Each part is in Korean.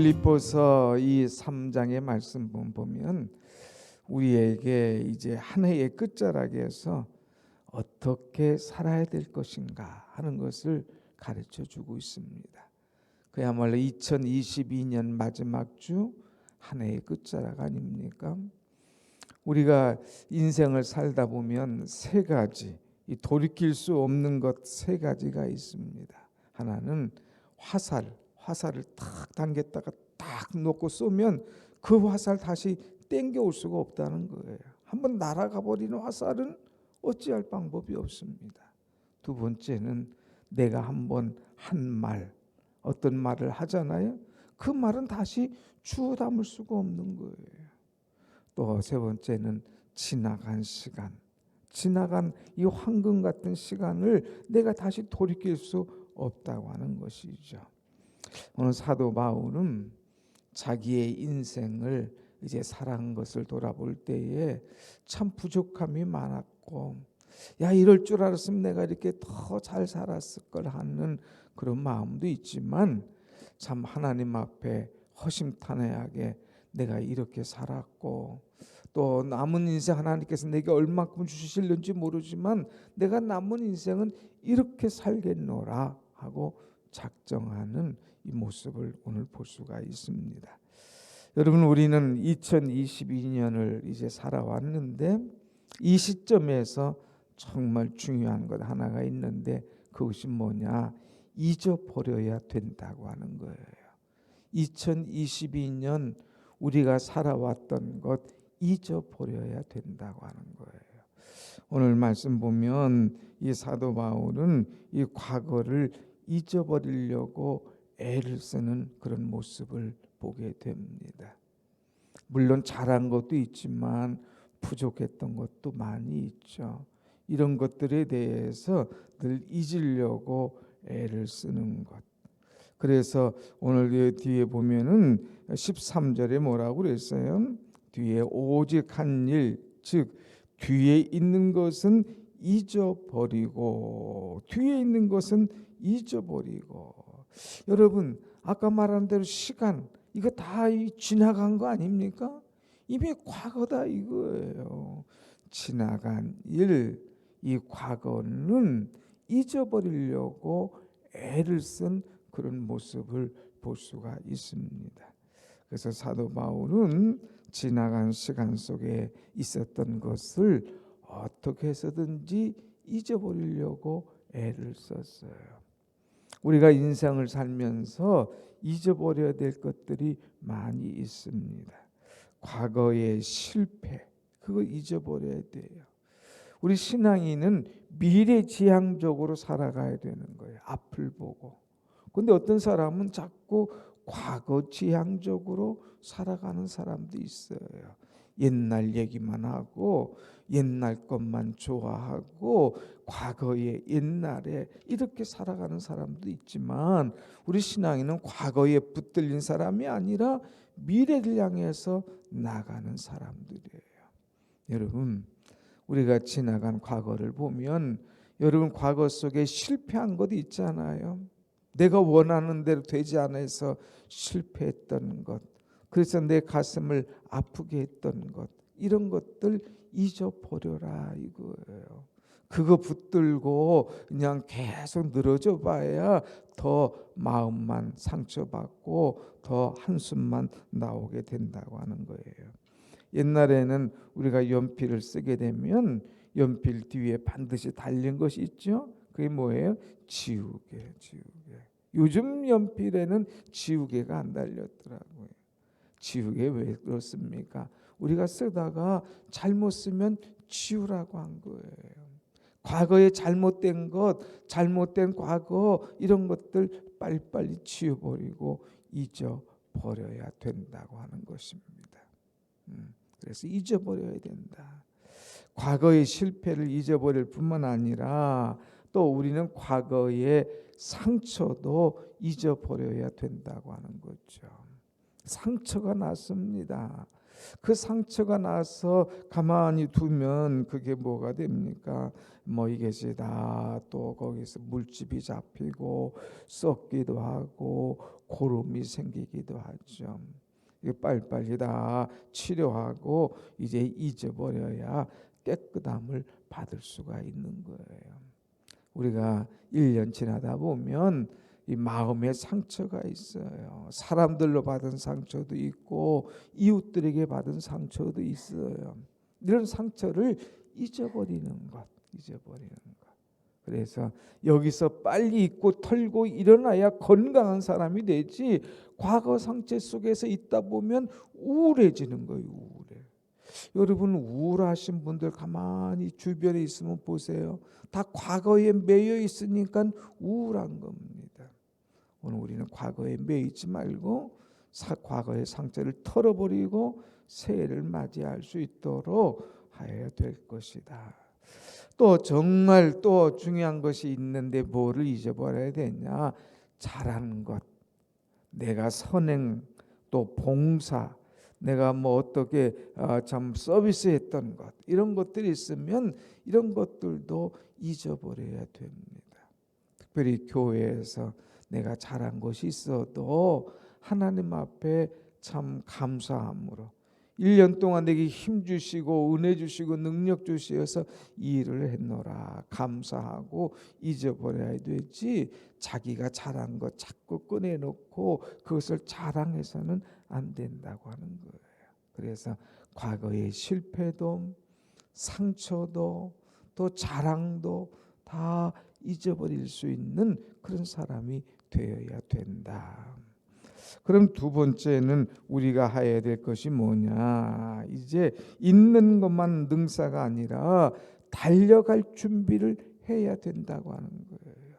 빌립보서 이 3장의 말씀 보면 우리에게 이제 한 해의 끝자락에서 어떻게 살아야 될 것인가 하는 것을 가르쳐 주고 있습니다. 그야말로 2022년 마지막 주 한 해의 끝자락 아닙니까? 우리가 인생을 살다 보면 세 가지, 이 돌이킬 수 없는 것 세 가지가 있습니다. 하나는 화살을 탁 당겼다가 딱 놓고 쏘면 그 화살 다시 땡겨올 수가 없다는 거예요. 한번 날아가 버리는 화살은 어찌할 방법이 없습니다. 두 번째는 내가 한번 한 말, 어떤 말을 하잖아요. 그 말은 다시 주워 담을 수가 없는 거예요. 또 세 번째는 지나간 시간, 지나간 이 황금 같은 시간을 내가 다시 돌이킬 수 없다고 하는 것이죠. 오늘 사도 바울은 자기의 인생을 이제 살아간 것을 돌아볼 때에 참 부족함이 많았고, 야 이럴 줄 알았으면 내가 이렇게 더 잘 살았을 걸 하는 그런 마음도 있지만, 참 하나님 앞에 허심탄회하게 내가 이렇게 살았고, 또 남은 인생 하나님께서 내게 얼마큼 주실는지 모르지만 내가 남은 인생은 이렇게 살겠노라 하고 작정하는 이 모습을 오늘 볼 수가 있습니다. 여러분, 우리는 2022년을 이제 살아왔는데 이 시점에서 정말 중요한 것 하나가 있는데 그것이 뭐냐? 잊어버려야 된다고 하는 거예요. 2022년 우리가 살아왔던 것 잊어버려야 된다고 하는 거예요. 오늘 말씀 보면 이 사도 바울은 이 과거를 잊어버리려고 애를 쓰는 그런 모습을 보게 됩니다. 물론 잘한 것도 있지만 부족했던 것도 많이 있죠. 이런 것들에 대해서 늘 잊으려고 애를 쓰는 것. 그래서 오늘 뒤에 보면은 13절에 뭐라고 그랬어요? 뒤에 오직 한 일, 즉 뒤에 있는 것은 잊어버리고, 뒤에 있는 것은 잊어버리고. 여러분, 아까 말한 대로 시간, 이거 다 지나간 거 아닙니까? 이미 과거다 이거예요. 지나간 일, 이 과거는 잊어버리려고 애를 쓴 그런 모습을 볼 수가 있습니다. 그래서 사도 바울은 지나간 시간 속에 있었던 것을 어떻게 해서든지 잊어버리려고 애를 썼어요. 우리가 인생을 살면서 잊어버려야 될 것들이 많이 있습니다. 과거의 실패, 그거 잊어버려야 돼요. 우리 신앙인은 미래지향적으로 살아가야 되는 거예요. 앞을 보고. 근데 어떤 사람은 자꾸 과거지향적으로 살아가는 사람도 있어요. 옛날 얘기만 하고 옛날 것만 좋아하고 과거의 옛날에 이렇게 살아가는 사람도 있지만, 우리 신앙인은 과거에 붙들린 사람이 아니라 미래를 향해서 나가는 사람들이에요. 여러분, 우리가 지나간 과거를 보면 여러분 과거 속에 실패한 것도 있잖아요. 내가 원하는 대로 되지 않아서 실패했던 것, 그래서 내 가슴을 아프게 했던 것, 이런 것들 잊어버려라 이거예요. 그거 붙들고 그냥 계속 늘어져 봐야 더 마음만 상처받고 더 한숨만 나오게 된다고 하는 거예요. 옛날에는 우리가 연필을 쓰게 되면 연필 뒤에 반드시 달린 것이 있죠. 그게 뭐예요? 지우개. 요즘 연필에는 지우개가 안 달렸더라고요. 지우개 왜 그렇습니까? 우리가 쓰다가 잘못 쓰면 지우라고 한 거예요. 과거에 잘못된 것, 잘못된 과거, 이런 것들 빨리빨리 지워버리고 잊어버려야 된다고 하는 것입니다. 그래서 잊어버려야 된다. 과거의 실패를 잊어버릴 뿐만 아니라 또 우리는 과거의 상처도 잊어버려야 된다고 하는 거죠. 상처가 났습니다. 그 상처가 나서 가만히 두면 그게 뭐가 됩니까? 이것이 다 또 거기서 물집이 잡히고 썩기도 하고 고름이 생기기도 하죠. 이게 빨리빨리 다 치료하고 이제 잊어버려야 깨끗함을 받을 수가 있는 거예요. 우리가 1년 지나다 보면 이 마음에 상처가 있어요. 사람들로 받은 상처도 있고 이웃들에게 받은 상처도 있어요. 이런 상처를 잊어버리는 것. 그래서 여기서 빨리 잊고 털고 일어나야 건강한 사람이 되지, 과거 상처 속에서 있다 보면 우울해지는 거예요. 우울해. 여러분, 우울하신 분들 가만히 주변에 있으면 보세요. 다 과거에 매여 있으니까 우울한 겁니다. 오늘 우리는 과거에 매이지 말고 과거의 상처를 털어버리고 새해를 맞이할 수 있도록 하여야 될 것이다. 또 정말 또 중요한 것이 있는데 뭐를 잊어버려야 되냐? 잘하는 것, 내가 선행, 또 봉사, 내가 뭐 어떻게 참 서비스했던 것, 이런 것들이 있으면 이런 것들도 잊어버려야 됩니다. 특별히 교회에서 내가 잘한 것이 있어도 하나님 앞에 참 감사함으로 1년 동안 내게 힘 주시고 은혜 주시고 능력 주시어서 이 일을 했노라 감사하고 잊어버려야 되지, 자기가 잘한 것 자꾸 꺼내놓고 그것을 자랑해서는 안 된다고 하는 거예요. 그래서 과거의 실패도 상처도 또 자랑도 다 잊어버릴 수 있는 그런 사람이 되어야 된다. 그럼 두 번째는 우리가 해야 될 것이 뭐냐? 이제 있는 것만 능사가 아니라 달려갈 준비를 해야 된다고 하는 거예요.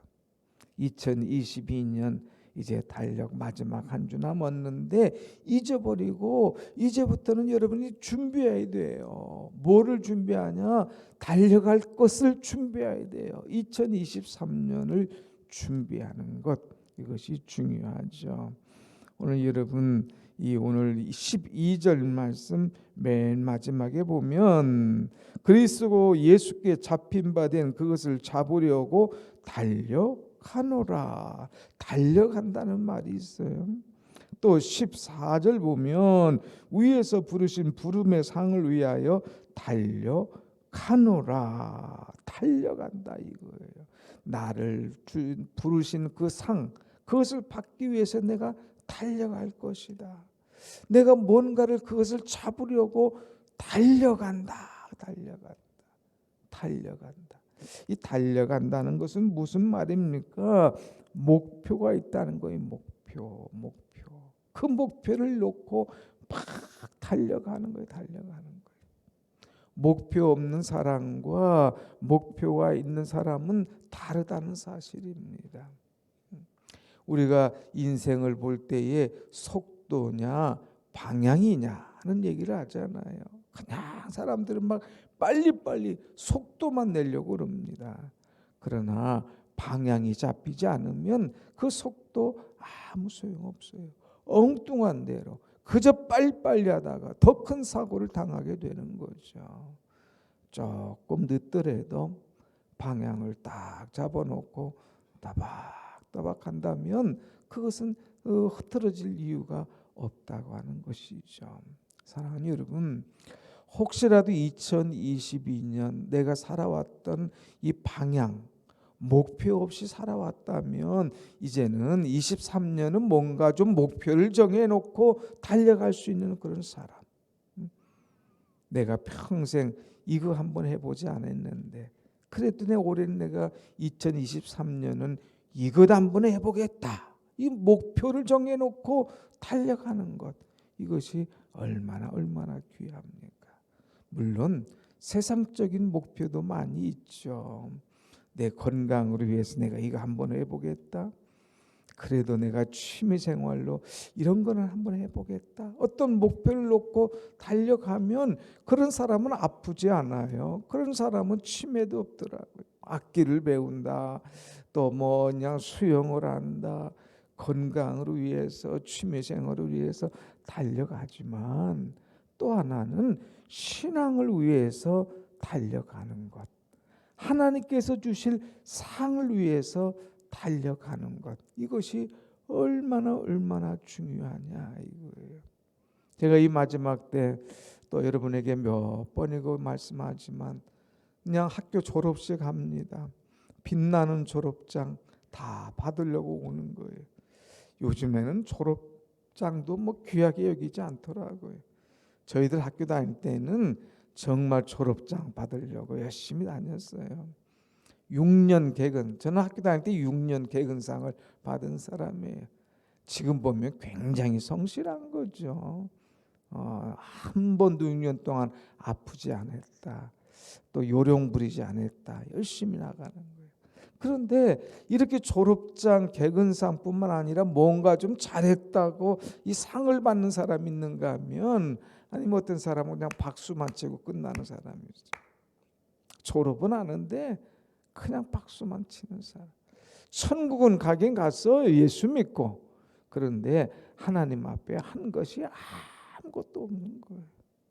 2022년 이제 달력 마지막 한 주 남았는데 잊어버리고 이제부터는 여러분이 준비해야 돼요. 뭐를 준비하냐? 달려갈 것을 준비해야 돼요. 2023년을 준비하는 것, 이것이 중요하죠. 오늘 여러분 이 오늘 12절 말씀 맨 마지막에 보면 그리스도 예수께 잡힌 바 된 그것을 잡으려고 달려가노라. 달려간다는 말이 있어요. 또 14절 보면 위에서 부르신 부름의 상을 위하여 달려가노라. 달려간다 이거예요. 나를 부르신 그 상, 그것을 받기 위해서 내가 달려갈 것이다. 내가 뭔가를 그것을 잡으려고 달려간다. 이 달려간다는 것은 무슨 말입니까? 목표가 있다는 거예요. 목표. 그 목표를 놓고 막 달려가는 거예요. 목표 없는 사람과 목표가 있는 사람은 다르다는 사실입니다. 우리가 인생을 볼 때에 속도냐 방향이냐 하는 얘기를 하잖아요. 그냥 사람들은 막 빨리빨리 속도만 내려고 그럽니다. 그러나 방향이 잡히지 않으면 그 속도 아무 소용없어요. 엉뚱한 대로 그저 빨리빨리 하다가 더 큰 사고를 당하게 되는 거죠. 조금 늦더라도 방향을 딱 잡아놓고 따박 한다면 그것은 흐트러질 이유가 없다고 하는 것이죠. 사랑하는 여러분, 혹시라도 2022년 내가 살아왔던 이 방향, 목표 없이 살아왔다면 이제는 23년은 뭔가 좀 목표를 정해놓고 달려갈 수 있는 그런 사람. 내가 평생 이거 한번 해보지 않았는데 그래도 올해는 내가 2023년은 이것 한번 해보겠다. 이 목표를 정해놓고 달려가는 것, 이것이 얼마나 귀합니까? 물론 세상적인 목표도 많이 있죠. 내 건강을 위해서 내가 이거 한번 해보겠다. 그래도 내가 취미생활로 이런 거는 한번 해보겠다. 어떤 목표를 놓고 달려가면 그런 사람은 아프지 않아요. 그런 사람은 치매도 없더라고요. 악기를 배운다, 또 뭐 그냥 수영을 한다, 건강을 위해서 취미생활을 위해서 달려가지만 또 하나는 신앙을 위해서 달려가는 것, 하나님께서 주실 상을 위해서 달려가는 것, 이것이 얼마나 중요하냐 이거예요. 제가 이 마지막 때 또 여러분에게 몇 번이고 말씀하지만 그냥 학교 졸업식 합니다. 빛나는 졸업장 다 받으려고 오는 거예요. 요즘에는 졸업장도 뭐 귀하게 여기지 않더라고요. 저희들 학교 다닐 때는 정말 졸업장 받으려고 열심히 다녔어요. 6년 개근, 저는 학교 다닐 때 6년 개근상을 받은 사람이에요. 지금 보면 굉장히 성실한 거죠. 한 번도 6년 동안 아프지 않았다. 또 요령 부리지 않았다. 열심히 나가는 거예요. 그런데 이렇게 졸업장 개근상뿐만 아니라 뭔가 좀 잘했다고 이 상을 받는 사람이 있는가 하면 아니면 어떤 사람은 그냥 박수만 치고 끝나는 사람이죠. 졸업은 하는데 그냥 박수만 치는 사람. 천국은 가긴 갔어요. 예수 믿고. 그런데 하나님 앞에 한 것이 아무것도 없는 거예요.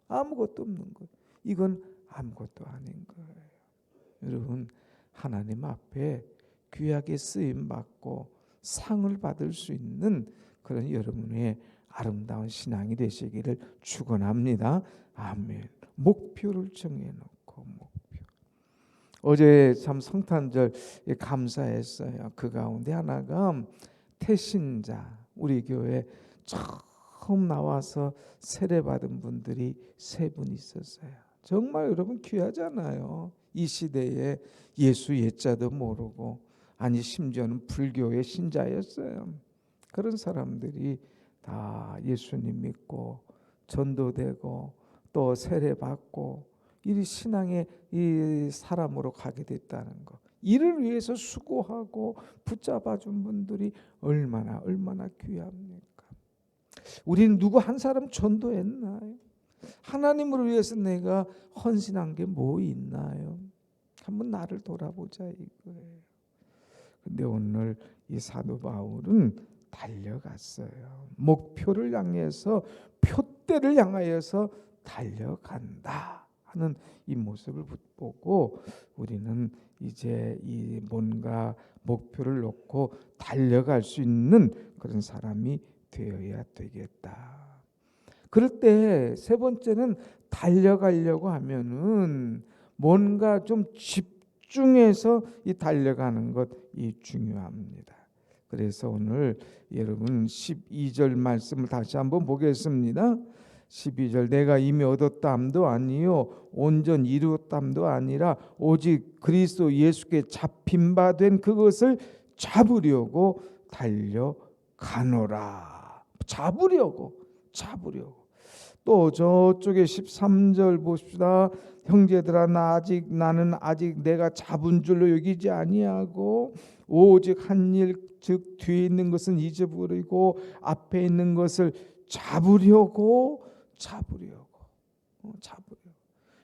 아무것도 없는 거예요. 이건 아무것도 아닌 거예요. 여러분, 하나님 앞에 귀하게 쓰임 받고 상을 받을 수 있는 그런 여러분의 아름다운 신앙이 되시기를 축원합니다. 아멘. 목표를 정해놓고 목표. 어제 참 성탄절 감사했어요. 그 가운데 하나가 태신자, 우리 교회 처음 나와서 세례받은 분들이 3분 있었어요. 정말 여러분 귀하잖아요. 이 시대에 예수 예자도 모르고 아니 심지어는 불교의 신자였어요. 그런 사람들이 다 예수님 믿고 전도되고 또 세례받고 이 신앙의 이 사람으로 가게 됐다는 것. 이를 위해서 수고하고 붙잡아준 분들이 얼마나 귀합니까? 우리는 누구 한 사람 전도했나요? 하나님을 위해서 내가 헌신한 게 뭐 있나요? 한번 나를 돌아보자 이거예요. 근데 오늘 이 사도 바울은 달려갔어요. 목표를 향해서 표대를 향하여서 달려간다 하는 이 모습을 보고 우리는 이제 이 뭔가 목표를 놓고 달려갈 수 있는 그런 사람이 되어야 되겠다. 그럴 때 3번째는 달려가려고 하면은 뭔가 좀 집중해서 이 달려가는 것이 중요합니다. 그래서 오늘 여러분 12절 말씀을 다시 한번 보겠습니다. 12절 내가 이미 얻었담도 아니요 온전 이루었담도 아니라 오직 그리스도 예수께 잡힌 바 된 그것을 잡으려고 달려가노라. 잡으려고. 또 저쪽에 13절 봅시다. 형제들아 나는 아직 내가 잡은 줄로 여기지 아니하고 오직 한 일 즉 뒤에 있는 것은 잊어버리고 앞에 있는 것을 잡으려고.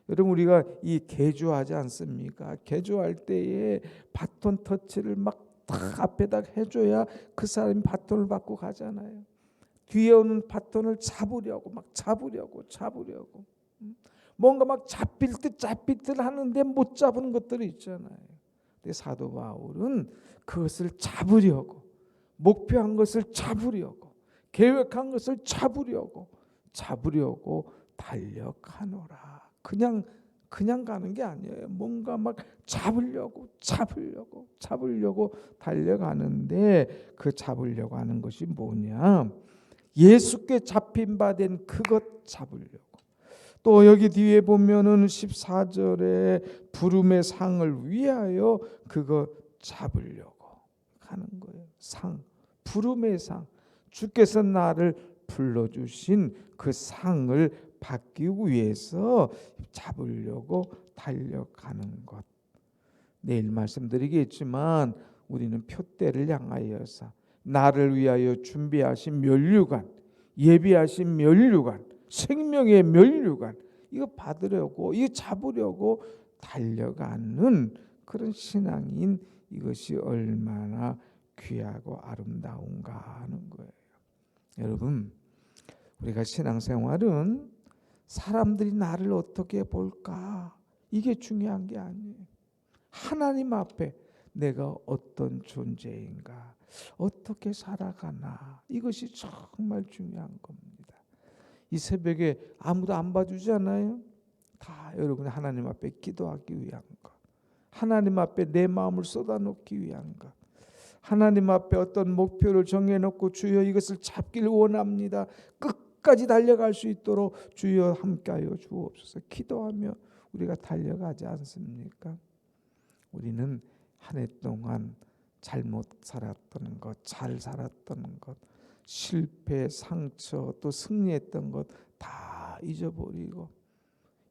여러분 우리가 이 개주하지 않습니까? 개주할 때에 바톤 터치를 막 딱 앞에다 해줘야 그 사람이 바톤을 받고 가잖아요. 뒤에 오는 바톤을 잡으려고 뭔가 막 잡힐 듯 하는데 못 잡은 것들이 있잖아요. 근데 사도 바울은 그것을 잡으려고 목표한 것을 잡으려고 계획한 것을 잡으려고 달려가노라. 그냥 가는 게 아니에요. 뭔가 막 잡으려고 달려가는데 그 잡으려고 하는 것이 뭐냐? 예수께 잡힌 바 된 그것 잡으려고. 또 여기 뒤에 보면은 14절에 부름의 상을 위하여 그거 잡으려고 하는 거예요. 상, 부름의 상. 주께서 나를 불러주신 그 상을 받기 위해서 잡으려고 달려가는 것. 내일 말씀드리겠지만 우리는 표대를 향하여서 나를 위하여 준비하신 면류관, 예비하신 면류관, 생명의 면류관 이거 받으려고 이거 잡으려고 달려가는 그런 신앙인 이것이 얼마나 귀하고 아름다운가 하는 거예요. 여러분 우리가 신앙생활은 사람들이 나를 어떻게 볼까 이게 중요한 게 아니에요. 하나님 앞에 내가 어떤 존재인가 어떻게 살아가나, 이것이 정말 중요한 겁니다. 이 새벽에 아무도 안 봐주잖아요. 다 여러분이 하나님 앞에 기도하기 위한 것, 하나님 앞에 내 마음을 쏟아놓기 위한 것, 하나님 앞에 어떤 목표를 정해놓고 주여 이것을 잡길 원합니다, 끝까지 달려갈 수 있도록 주여 함께하여 주옵소서 기도하며 우리가 달려가지 않습니까? 우리는 한 해 동안 잘못 살았던 것, 잘 살았던 것, 실패, 상처, 또 승리했던 것 다 잊어버리고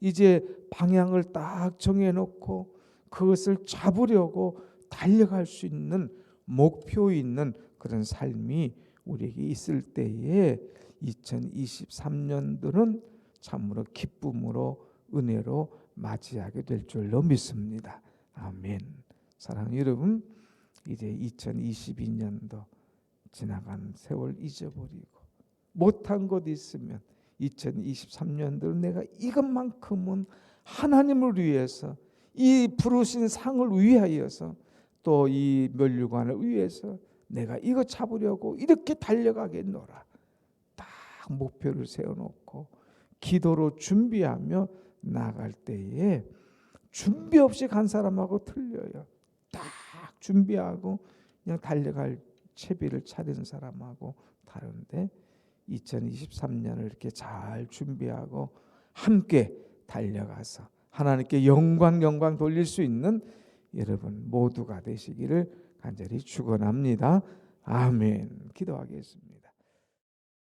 이제 방향을 딱 정해놓고 그것을 잡으려고 달려갈 수 있는 목표 있는 그런 삶이 우리에게 있을 때에 2023년도는 참으로 기쁨으로 은혜로 맞이하게 될 줄로 믿습니다. 아멘. 사랑하는 여러분, 이제 2022년도 지나간 세월 잊어버리고 못한 것 있으면 2023년도는 내가 이것만큼은 하나님을 위해서, 이 부르신 상을 위하여서, 또 이 면류관을 위해서 내가 이거 잡으려고 이렇게 달려가겠노라. 딱 목표를 세워놓고 기도로 준비하며 나갈 때에 준비 없이 간 사람하고 틀려요. 딱 준비하고 그냥 달려갈 채비를 차린 사람하고 다른데 2023년을 이렇게 잘 준비하고 함께 달려가서 하나님께 영광 돌릴 수 있는 여러분 모두가 되시기를 간절히 축원합니다. 아멘. 기도하겠습니다.